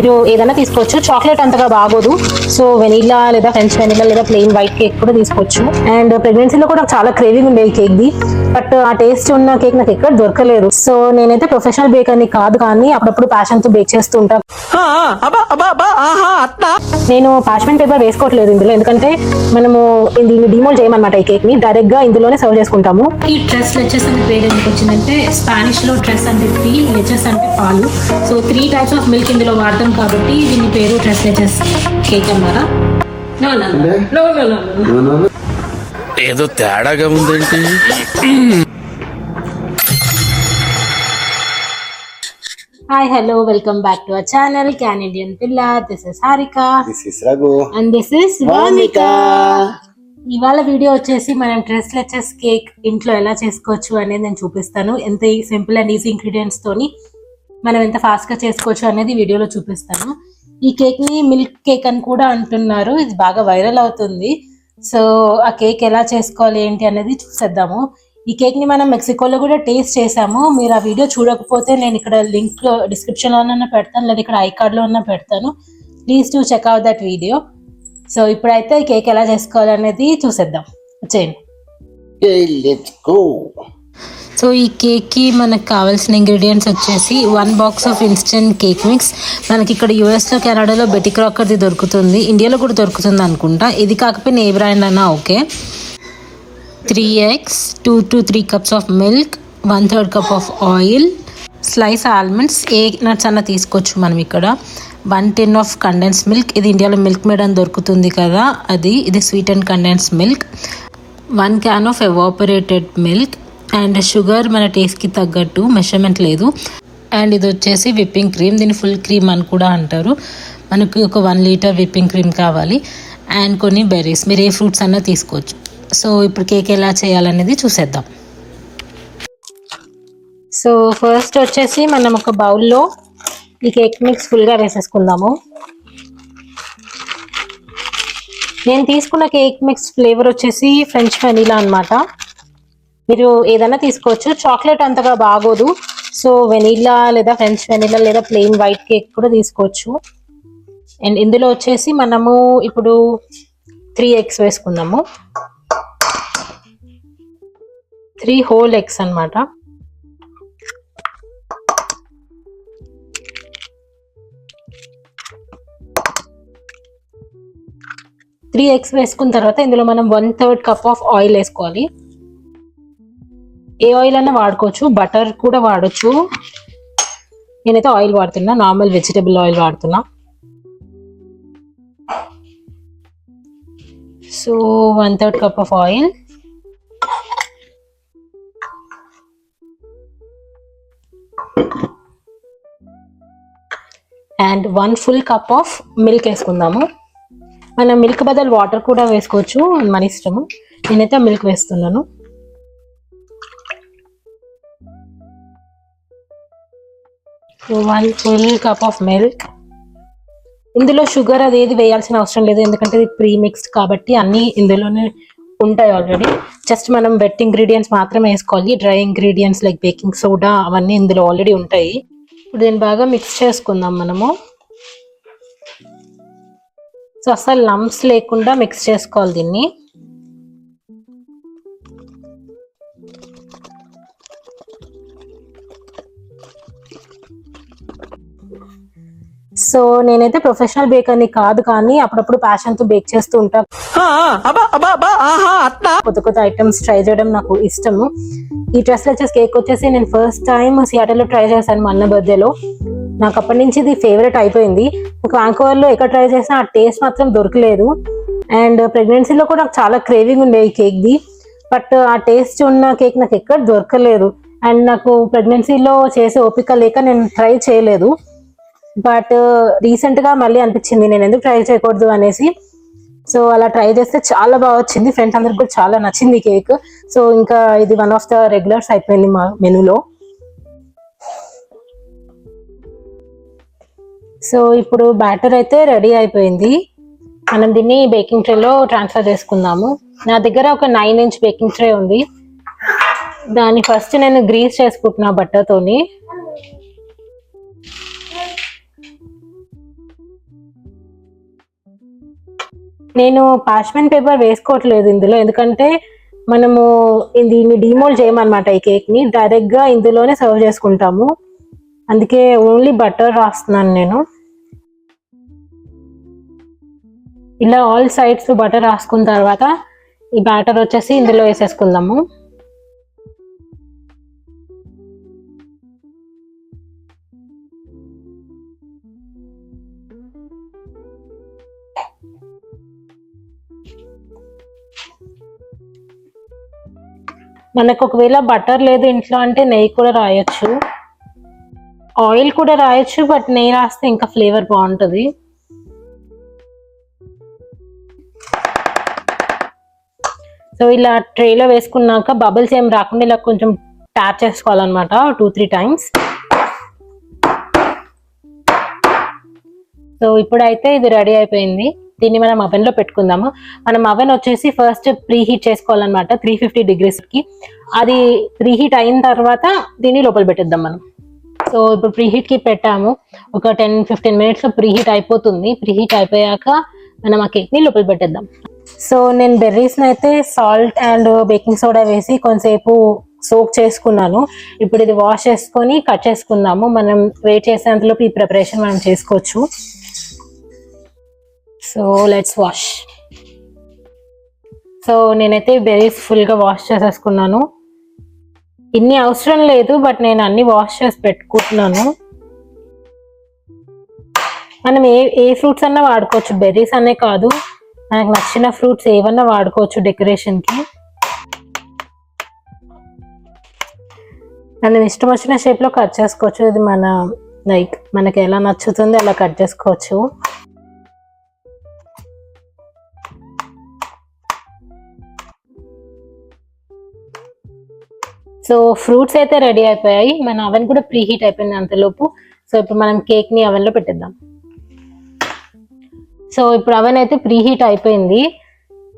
మీరు ఏదైనా తీసుకోవచ్చు. చాక్లెట్ అంతగా బాగోదు, సో వెనీలా లేదా ఫ్రెంచ్ వెనీలా లేదా ప్లెయిన్ వైట్ కేక్ కూడా తీసుకోవచ్చు. అండ్ ప్రెగ్నెన్సీలో కూడా నాకు చాలా క్రేవింగ్ ఉండే ఈ కేక్ ది, బట్ ఆ టేస్ట్ ఉన్న కేక్ నాకు ఎక్కడ దొరకలేదు. సో నేనైతే ప్రొఫెషనల్ బేకర్ని కాదు, కానీ అప్పుడప్పుడు ప్యాషన్ తో బేక్ చేస్తూ ఉంటాను. నేను పార్చ్మెంట్ పేపర్ వేసుకోవట్లేదు ఇందులో, ఎందుకంటే మనము దీన్ని డిమోల్డ్ చేయమన్నమాట. ఈ కేక్ ని డైరెక్ట్ గా ఇందులోనే సర్వ్ చేసుకుంటాము. ఈ డ్రెస్ లెచెస్ అనే పేరు ఎందుకు వచ్చిందంటే, స్పానిష్ లో డ్రెస్ అంటే టీ, లెచెస్ అంటే పాలు. సో 3 టైప్స్ ఆఫ్ మిల్క్ ఇందులో వాడతాం కాబట్టి దీని పేరు డ్రెస్ లెచెస్ కేక్ అన్నారా? ఏదో తేడాగా ఉందేంటి? Hi, hello, welcome back to our channel Canadian Pilla. This is Harika. This is Raghu. And this is Vamika. ఇవాళ వీడియో వచ్చేసి మనం డ్రెస్ లెచెస్ కేక్ ఇంట్లో ఎలా చేసుకోవచ్చు అనేది నేను చూపిస్తాను. ఎంత సింపుల్ అండ్ ఈజీ ఇంగ్రీడియంట్స్ తోని మనం ఎంత ఫాస్ట్ గా చేసుకోవచ్చు అనేది వీడియోలో చూపిస్తాను. ఈ కేక్ ని మిల్క్ కేక్ అని కూడా అంటున్నారు, ఇది బాగా వైరల్ అవుతుంది. సో ఆ కేక్ ఎలా చేసుకోవాలి ఏంటి అనేది చూసేద్దాము. ఈ కేక్ ని మనం మెక్సికోలో కూడా టేస్ట్ చేసాము. మీరు ఆ వీడియో చూడకపోతే నేను ఇక్కడ లింక్ డిస్క్రిప్షన్ లో పెడతాను, లేదా ఇక్కడ ఐ కార్డ్ లో పెడతాను. Please to check out that video. So ఇప్పుడైతే ఈ కేక్ ఎలా చేసుకోవాలి అనేది చూసేద్దాం, వచ్చేయండి. సో ఈ కేక్కి మనకు కావాల్సిన ఇంగ్రీడియంట్స్ వచ్చేసి 1 box of instant cake mix. మనకి ఇక్కడ యూఎస్లో, కెనడాలో బెటీ క్రాకర్ది దొరుకుతుంది, ఇండియాలో కూడా దొరుకుతుంది అనుకుంటా. ఇది కాకపోయినా ఏ బ్రాండ్ అయినా okay. 3 eggs, 2 to 3 cups of milk, 1/3 cup of oil, slice almonds, A nuts అన్న తీసుకోవచ్చు మనం ఇక్కడ. 1 tin of condensed milk, ఇది ఇండియాలో మిల్క్ మేడ్ అని దొరుకుతుంది కదా అది. ఇది sweet and condensed milk. 1 can of evaporated milk and sugar మన టేస్ట్కి తగ్గట్టు, మెషర్మెంట్ లేదు. అండ్ ఇది వచ్చేసి విప్పింగ్ క్రీమ్, దీన్ని ఫుల్ క్రీమ్ అని కూడా అంటారు. మనకి ఒక 1 లీటర్ విప్పింగ్ క్రీమ్ కావాలి. అండ్ కొన్ని బెర్రీస్, మీరు ఏ ఫ్రూట్స్ అన్నా తీసుకోవచ్చు. సో ఇప్పుడు కేక్ ఎలా చేయాలనేది చూసేద్దాం. సో ఫస్ట్ వచ్చేసి మనం ఒక బౌల్లో ఈ కేక్ మిక్స్ ఫుల్గా వేసేసుకుందాము. నేను తీసుకున్న కేక్ మిక్స్ ఫ్లేవర్ వచ్చేసి ఫ్రెంచ్ వెనీలా అన్నమాట. మీరు ఏదైనా తీసుకోవచ్చు, చాక్లెట్ అంతగా బాగోదు, సో వెనీలా లేదా ఫ్రెంచ్ వెనీలా లేదా ప్లెయిన్ వైట్ కేక్ కూడా తీసుకోవచ్చు. అండ్ ఇందులో వచ్చేసి మనము ఇప్పుడు 3 eggs వేసుకుందాము. 3 whole eggs అన్నమాట. త్రీ ఎగ్స్ వేసుకున్న తర్వాత ఇందులో మనం 1/3 cup ఆఫ్ ఆయిల్ వేసుకోవాలి. ఏ ఆయిల్ అన్నా వాడుకోవచ్చు, బటర్ కూడా వాడచ్చు. నేనైతే ఆయిల్ వాడుతున్నా, నార్మల్ వెజిటబుల్ ఆయిల్ వాడుతున్నా. So 1/3 cup of oil, and 1 full cup of milk వేసుకుందాము. మనం మిల్క్ బదులు వాటర్ కూడా వేసుకోవచ్చు, మన ఇష్టము. నేనైతే మిల్క్ వేస్తున్నాను. So 1 full cup of milk. ఇందులో షుగర్ అది ఏది వేయాల్సిన అవసరం లేదు, ఎందుకంటే ఇది ప్రీ మిక్స్డ్ కాబట్టి అన్నీ ఇందులోనే ఉంటాయి ఆల్రెడీ. జస్ట్ మనం వెట్ ఇంగ్రీడియంట్స్ మాత్రమే వేసుకోవాలి. Dry ingredients like baking soda అవన్నీ ఇందులో ఆల్రెడీ ఉంటాయి. ఇప్పుడు దీన్ని బాగా మిక్స్ చేసుకుందాం మనము. సో అసలు లంప్స్ లేకుండా మిక్స్ చేసుకోవాలి దీన్ని. సో నేనైతే ప్రొఫెషనల్ బేకర్ని కాదు, కానీ అప్పుడప్పుడు ప్యాషన్ తో బేక్ చేస్తూ ఉంటాను. కొత్త కొత్త ఐటమ్స్ ట్రై చేయడం నాకు ఇష్టము. ఈ డ్రెస్ లెచెస్ కేక్ వచ్చేసి నేను ఫస్ట్ టైం సియాటల్లో ట్రై చేశాను మా అన్న బర్త్డేలో. నాకు అప్పటి నుంచి ఇది ఫేవరెట్ అయిపోయింది. నాకు వ్యాంకోవర్లో ఎక్కడ ట్రై చేసినా ఆ టేస్ట్ మాత్రం దొరకలేదు. అండ్ ప్రెగ్నెన్సీలో కూడా నాకు చాలా క్రేవింగ్ ఉండే ఈ కేక్ది, బట్ ఆ టేస్ట్ ఉన్న కేక్ నాకు ఎక్కడ దొరకలేదు. అండ్ నాకు ప్రెగ్నెన్సీలో చేసే ఓపిక లేక నేను ట్రై చేయలేదు. బట్ రీసెంట్గా మళ్ళీ అనిపించింది నేను ఎందుకు ట్రై చేయకూడదు అనేసి. సో అలా ట్రై చేస్తే చాలా బాగా వచ్చింది, ఫ్రెండ్స్ అందరికి కూడా చాలా నచ్చింది కేక్. సో ఇంకా ఇది 1 of the రెగ్యులర్స్ అయిపోయింది మా మెనూలో. సో ఇప్పుడు బ్యాటర్ అయితే రెడీ అయిపోయింది. మనం దీన్ని బేకింగ్ ట్రేలో ట్రాన్స్ఫర్ చేసుకుందాము. నా దగ్గర ఒక 9-inch బేకింగ్ ట్రే ఉంది. దాన్ని ఫస్ట్ నేను గ్రీస్ చేసుకుంటున్నా బట్టర్తోని. నేను పార్చ్మెంట్ పేపర్ వేసుకోవట్లేదు ఇందులో, ఎందుకంటే మనము దీన్ని డీమోల్డ్ చేయమన్నమాట. ఈ కేక్ని డైరెక్ట్గా ఇందులోనే సర్వ్ చేసుకుంటాము, అందుకే ఓన్లీ బటర్ రాస్తున్నాను నేను. ఇలా ఆల్ సైడ్స్ బటర్ రాసుకున్న తర్వాత ఈ బ్యాటర్ వచ్చేసి ఇందులో వేసేసుకుందాము. మనకు ఒకవేళ బటర్ లేదు ఇంట్లో అంటే నెయ్యి కూడా రాయొచ్చు, ఆయిల్ కూడా రాయొచ్చు, బట్ నెయ్యి రాస్తే ఇంకా ఫ్లేవర్ బాగుంటుంది. సో ఇలా ట్రేలో వేసుకున్నాక బబుల్స్ ఏం రాకుండా ఇలా కొంచెం ట్యాప్ చేసుకోవాలన్నమాట 2-3 టైమ్స్. సో ఇప్పుడైతే ఇది రెడీ అయిపోయింది. దీన్ని మనం అవెన్ లో పెట్టుకుందాము. మనం అవెన్ వచ్చేసి ఫస్ట్ ప్రీ హీట్ చేసుకోవాలన్నమాట 350 degreesకి. అది ప్రీ హీట్ అయిన తర్వాత దీన్ని లోపల పెట్టేద్దాం మనం. సో ఇప్పుడు ప్రీ హీట్ కి పెట్టాము, ఒక 10-15 minutes లో ప్రీ హీట్ అయిపోతుంది. ప్రీ హీట్ అయిపోయాక మనం ఆ కేక్ ని లోపల పెట్టేద్దాం. సో నేను బెర్రీస్ అయితే సాల్ట్ అండ్ బేకింగ్ సోడా వేసి కొంతసేపు సోక్ చేసుకున్నాను. ఇప్పుడు ఇది వాష్ చేసుకొని కట్ చేసుకుందాము. మనం వెయిట్ చేసేంతలోపు ఈ ప్రిపరేషన్ మనం చేసుకోవచ్చు. So let's wash. సో నేనైతే బెర్రీస్ ఫుల్గా వాష్ చేసేసుకున్నాను. ఇన్ని అవసరం లేదు, బట్ నేను అన్ని వాష్ చేసి పెట్టుకుంటున్నాను. మనం ఏ ఫ్రూట్స్ అన్నా వాడుకోవచ్చు, బెర్రీస్ అనే కాదు, మనకు నచ్చిన ఫ్రూట్స్ ఏవన్నా వాడుకోవచ్చు డెకరేషన్కి. మనం ఇష్టం వచ్చిన షేప్లో కట్ చేసుకోవచ్చు. ఇది మనకి ఎలా నచ్చుతుంది అలా కట్ చేసుకోవచ్చు. సో ఫ్రూట్స్ అయితే రెడీ అయిపోయాయి, మన అవెన్ కూడా ప్రీ హీట్ అయిపోయింది అంతలోపు. సో ఇప్పుడు మనం కేక్ని అవెన్లో పెట్టేద్దాం. సో ఇప్పుడు అవెన్ అయితే ప్రీ హీట్ అయిపోయింది.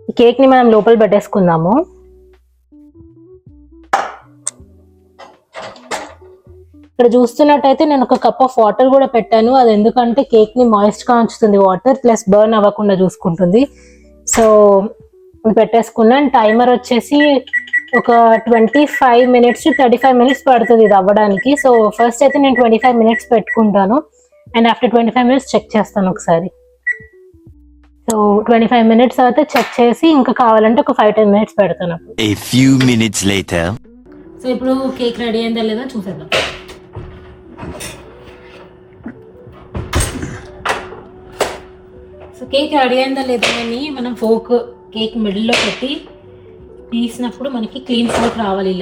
ఈ కేక్ని మనం లోపల పెట్టేసుకుందాము. ఇక్కడ చూస్తున్నట్టయితే నేను ఒక కప్ ఆఫ్ వాటర్ కూడా పెట్టాను. అది ఎందుకంటే కేక్ని మాయిస్ట్గా ఉంచుతుంది వాటర్, ప్లస్ బర్న్ అవ్వకుండా చూసుకుంటుంది. సో పెట్టేసుకున్నాను. టైమర్ వచ్చేసి ఒక 25 minutes to 35 minutes పడుతుంది ఇది అవ్వడానికి. సో ఫస్ట్ అయితే నేను 25 minutes పెట్టుకుంటాను, అండ్ ఆఫ్టర్ 25 minutes చెక్ చేస్తాను ఒకసారి. సో 25 minutes తర్వాత చెక్ చేసి ఇంకా కావాలంటే ఒక 5-10 minutes పెడతాను. A few minutes later. So ఇప్పుడు కేక్ రెడీ అయిందా లేదా చూసేద్దాం. సో కేక్ రెడీ అయిందా లేదా అని మనం ఫోక్ కేక్ మిడిల్లో పెట్టి తీసినప్పుడు మనకి క్లీన్ ఫోర్క్ రావాలి.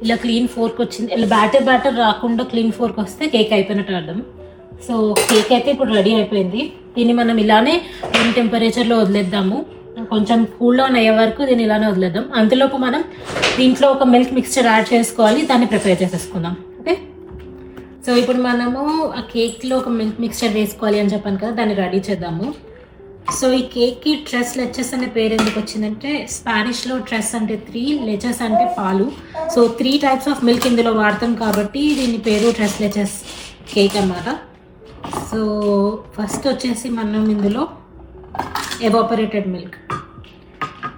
ఇలా క్లీన్ ఫోర్క్ వచ్చింది. ఇలా బ్యాటర్ రాకుండా క్లీన్ ఫోర్క్ వస్తే కేక్ అయిపోయినట్టు అర్థం. సో కేక్ అయితే ఇప్పుడు రెడీ అయిపోయింది. దీన్ని మనం ఇలానే రూమ్ టెంపరేచర్లో వదిలేద్దాము, కొంచెం కూల్ డౌన్ అయ్యే వరకు దీన్ని ఇలానే వదిలేద్దాం. అంతలోపు మనం దీంట్లో ఒక మిల్క్ మిక్స్చర్ యాడ్ చేసుకోవాలి, దాన్ని ప్రిపేర్ చేసేసుకుందాం. ఓకే, సో ఇప్పుడు మనము ఆ కేక్లో ఒక మిల్క్ మిక్స్చర్ వేసుకోవాలి అని చెప్పాను కదా, దాన్ని రెడీ చేద్దాము. సో ఈ కేక్కి ట్రెస్ లెచెస్ అనే పేరు ఎందుకు వచ్చిందంటే, స్పానిష్లో ట్రెస్ అంటే 3, లెచెస్ అంటే పాలు. సో 3 types ఆఫ్ మిల్క్ ఇందులో వాడతాం కాబట్టి దీని పేరు ట్రెస్ లెచెస్ కేక్ అన్నమాట. సో ఫస్ట్ వచ్చేసి మనం ఇందులో ఎవాపరేటెడ్ మిల్క్,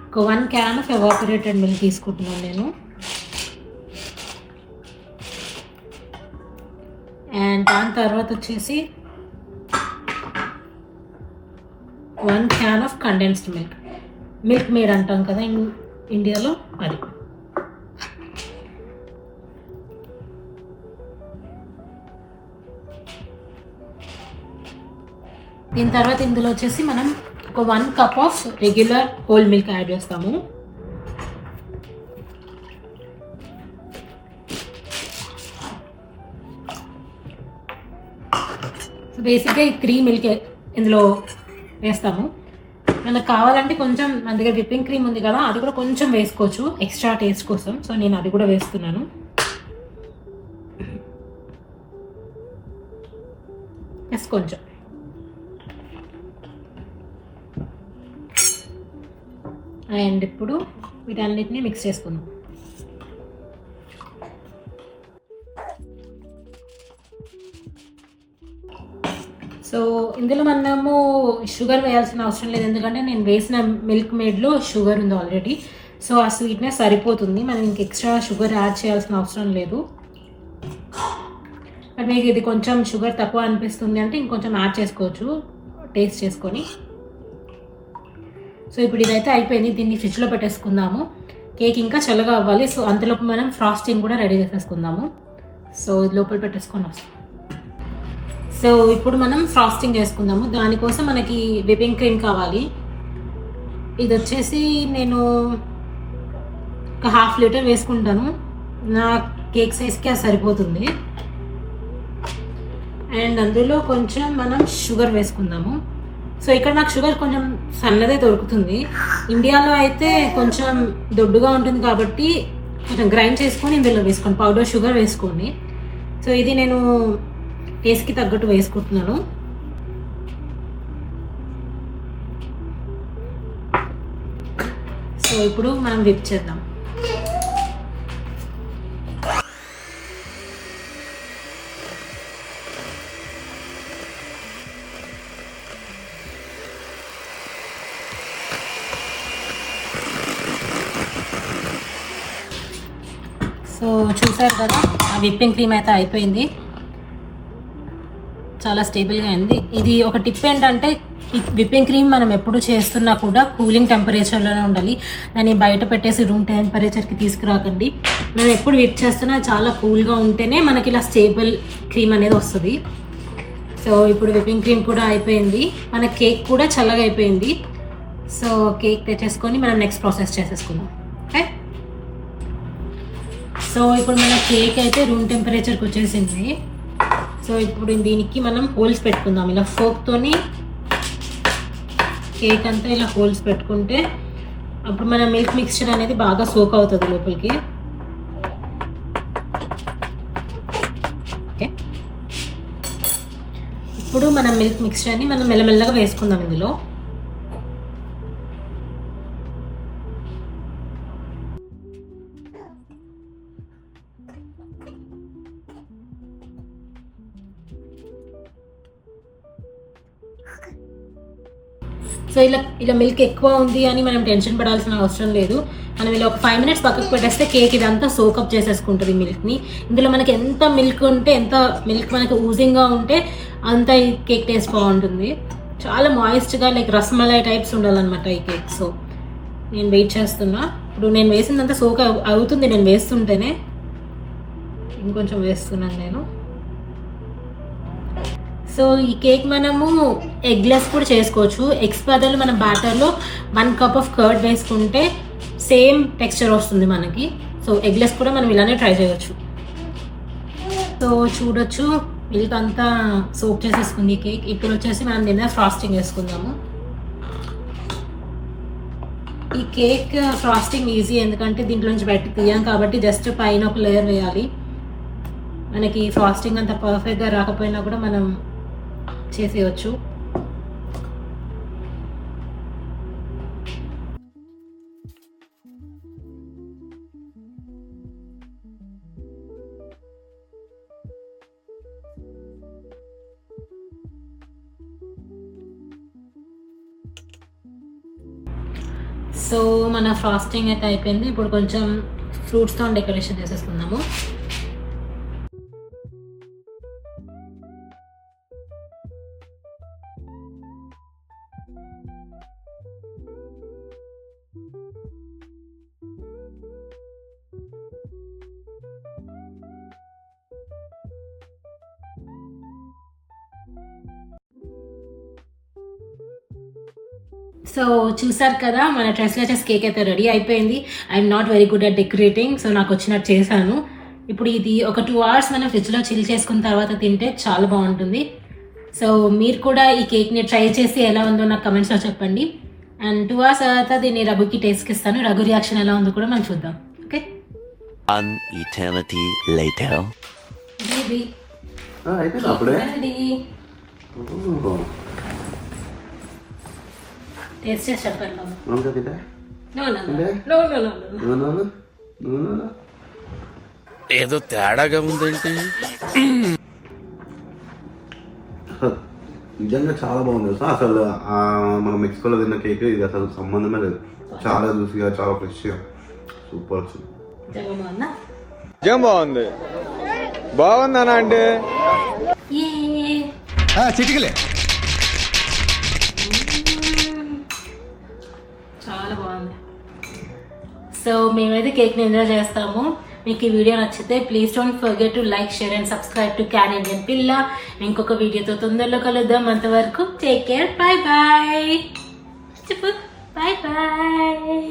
ఒక 1 can ఆఫ్ ఎవాపరేటెడ్ మిల్క్ తీసుకుంటున్నాను నేను. అండ్ దాని తర్వాత వచ్చేసి 1 can of condensed milk made అంటాం కదా ఇండియాలో, అది. దీని తర్వాత ఇందులో వచ్చేసి మనం ఒక 1 cup of regular whole milk add చేస్తాము. సో బేసిక్గా ఈ 3 మిల్క్ ఇందులో వేస్తాము. మనకు కావాలంటే కొంచెం మన దగ్గర విప్పింగ్ క్రీమ్ ఉంది కదా, అది కూడా కొంచెం వేసుకోవచ్చు ఎక్స్ట్రా టేస్ట్ కోసం. సో నేను అది కూడా వేస్తున్నాను. కొంచెం అండ్ ఇప్పుడు వీటన్నిటిని మిక్స్ చేసుకుందాం. సో ఇందులో మనము షుగర్ వేయాల్సిన అవసరం లేదు, ఎందుకంటే నేను వేసిన మిల్క్ మేడ్లో షుగర్ ఉంది ఆల్రెడీ. సో ఆ స్వీట్నెస్ సరిపోతుంది, మనం ఇంక ఎక్స్ట్రా షుగర్ యాడ్ చేయాల్సిన అవసరం లేదు. బట్ మీకు ఇది కొంచెం షుగర్ తక్కువ అనిపిస్తుంది అంటే ఇంకొంచెం యాడ్ చేసుకోవచ్చు టేస్ట్ చేసుకొని. సో ఇప్పుడు ఇదైతే అయిపోయింది, దీన్ని ఫ్రిడ్జ్లో పెట్టేసుకుందాము. కేక్ ఇంకా చల్లగా అవ్వాలి. సో అంతలోపు మనం ఫ్రాస్టింగ్ కూడా రెడీ చేసేసుకుందాము. సో ఇది లోపల పెట్టేసుకొని వస్తాం. సో ఇప్పుడు మనం ఫ్రాస్టింగ్ చేసుకుందాము. దానికోసం మనకి విపింగ్ క్రీమ్ కావాలి. ఇది వచ్చేసి నేను ఒక 1/2 లీటర్ వేసుకుంటాను, నా కేక్ సైజ్కి అది సరిపోతుంది. అండ్ అందులో కొంచెం మనం షుగర్ వేసుకుందాము. సో ఇక్కడ నాకు షుగర్ కొంచెం సన్నదే దొరుకుతుంది, ఇండియాలో అయితే కొంచెం దొడ్డుగా ఉంటుంది కాబట్టి కొంచెం గ్రైండ్ చేసుకొని ఇందులో వేసుకోండి, పౌడర్ షుగర్ వేసుకోండి. సో ఇది నేను టేస్ట్కి తగ్గట్టు వేసుకుంటున్నాను. సో ఇప్పుడు మనం విప్ చేద్దాం. సో చూసారు కదా, ఆ విప్పింగ్ క్రీమ్ అయితే అయిపోయింది, చాలా స్టేబుల్గా అయింది. ఇది ఒక టిప్ ఏంటంటే, ఈ విప్పింగ్ క్రీమ్ మనం ఎప్పుడు చేస్తున్నా కూడా కూలింగ్ టెంపరేచర్లోనే ఉండాలి, దాన్ని బయట పెట్టేసి రూమ్ టెంపరేచర్కి తీసుకురాకండి. మనం ఎప్పుడు విప్ చేస్తున్నా చాలా కూల్గా ఉంటేనే మనకి ఇలా స్టేబుల్ క్రీమ్ అనేది వస్తుంది. సో ఇప్పుడు విప్పింగ్ క్రీమ్ కూడా అయిపోయింది, మన కేక్ కూడా చల్లగా అయిపోయింది. సో కేక్ తెచ్చేసుకొని మనం నెక్స్ట్ ప్రాసెస్ చేసేసుకుందాం. ఓకే, సో ఇప్పుడు మన కేక్ అయితే రూమ్ టెంపరేచర్కి వచ్చేసింది. సో ఇప్పుడు దీనికి మనం హోల్స్ పెట్టుకుందాం, ఇలా ఫోక్తోని కేక్ అంతా ఇలా హోల్స్ పెట్టుకుంటే అప్పుడు మన మిల్క్ మిక్స్చర్ అనేది బాగా సోక్ అవుతుంది లోపలికి. ఓకే, ఇప్పుడు మన మిల్క్ మిక్స్చర్ని మనం మెల్లమెల్లగా వేసుకుందాం ఇందులో. సో ఇలా మిల్క్ ఎక్కువ ఉంది అని మనం టెన్షన్ పడాల్సిన అవసరం లేదు. మనం ఇలా ఒక 5 minutes పక్కకు పెట్టేస్తే కేక్ ఇదంతా సోకప్ చేసేసుకుంటుంది మిల్క్ని. ఇందులో మనకి ఎంత మిల్క్ ఉంటే, ఎంత మిల్క్ మనకి ఊజింగ్గా ఉంటే అంత ఈ కేక్ టేస్ట్ బాగుంటుంది. చాలా మాయిస్ట్గా లైక్ రస్మలై టైప్స్ ఉండాలన్నమాట ఈ కేక్. సో నేను వెయిట్ చేస్తున్నా, ఇప్పుడు నేను వేసిందంతా సోక్ అవుతుంది, నేను వేస్తుంటేనే ఇంకొంచెం వేస్తున్నాను నేను. సో ఈ కేక్ మనము ఎగ్లెస్ కూడా చేసుకోవచ్చు. ఎగ్స్ బదులు మనం బ్యాటర్లో 1 cup ఆఫ్ కర్డ్ వేసుకుంటే సేమ్ టెక్స్చర్ వస్తుంది మనకి. సో ఎగ్లెస్ కూడా మనం ఇలానే ట్రై చేయవచ్చు. సో చూడొచ్చు, మిల్క్ అంతా సోక్ చేసేసుకుంది ఈ కేక్. ఇప్పుడు వచ్చేసి మనం దీని మీద ఫ్రాస్టింగ్ వేసుకుందాము. ఈ కేక్ ఫ్రాస్టింగ్ ఈజీ, ఎందుకంటే దీంట్లో నుంచి బయటకు తీయాం కాబట్టి జస్ట్ పైన ఒక లేయర్ వేయాలి. మనకి ఫ్రాస్టింగ్ అంత పర్ఫెక్ట్గా రాకపోయినా కూడా మనం చేసేయచ్చు. సో మన ఫ్రాస్టింగ్ అయితే అయిపోయింది. ఇప్పుడు కొంచెం ఫ్రూట్స్తో డెకరేషన్ చేసేసుకుందాము. సో చూసారు కదా, మన ట్రెస్లెచెస్ కేక్ అయితే రెడీ అయిపోయింది. I'm not very good at decorating, so నాకు వచ్చినట్టు చేశాను. ఇప్పుడు ఇది ఒక 2 hours మనం ఫ్రిడ్జ్లో చిల్ చేసుకున్న తర్వాత తింటే చాలా బాగుంటుంది. సో మీరు కూడా ఈ కేక్ని ట్రై చేసి ఎలా ఉందో నాకు కమెంట్స్లో చెప్పండి. అండ్ 2 hours తర్వాత దీన్ని రఘుకి టేస్ట్కి ఇస్తాను. రఘు రియాక్షన్ ఎలా ఉందో కూడా మనం చూద్దాం. Okay, An eternity later. Baby అయిపోయింది అప్పుడే. టేస్ట్ చేసి చెప్పండి బాబు. నూనె తింటే No, no, no. No, no, no, no. నూనె నూనె ఏదో తేడాగా ఉందేంటి? నిజంగా చాలా బాగుంది తెలుసా. అసలు మనం మెక్సికోలో తిన్న కేక్ ఇది అసలు సంబంధమే లేదు. చాలా జ్యూసీగా, చాలా ఫ్రెష్గా, సూపర్ వచ్చింది. నిజం బాగుంది. బాగుందనా అంటే చిటికలే. చాలా బాగుంది. సో మేమైతే కేక్ని ఎంజాయ్ చేస్తాము. మీకు ఈ వీడియో నచ్చితే please don't forget to like, share and subscribe to Canadian పిల్ల. ఇంకొక వీడియోతో తొందరలో కలుద్దాం. అంతవరకు టేక్ కేర్. Bye bye. చెప్పు బాయ్ బాయ్.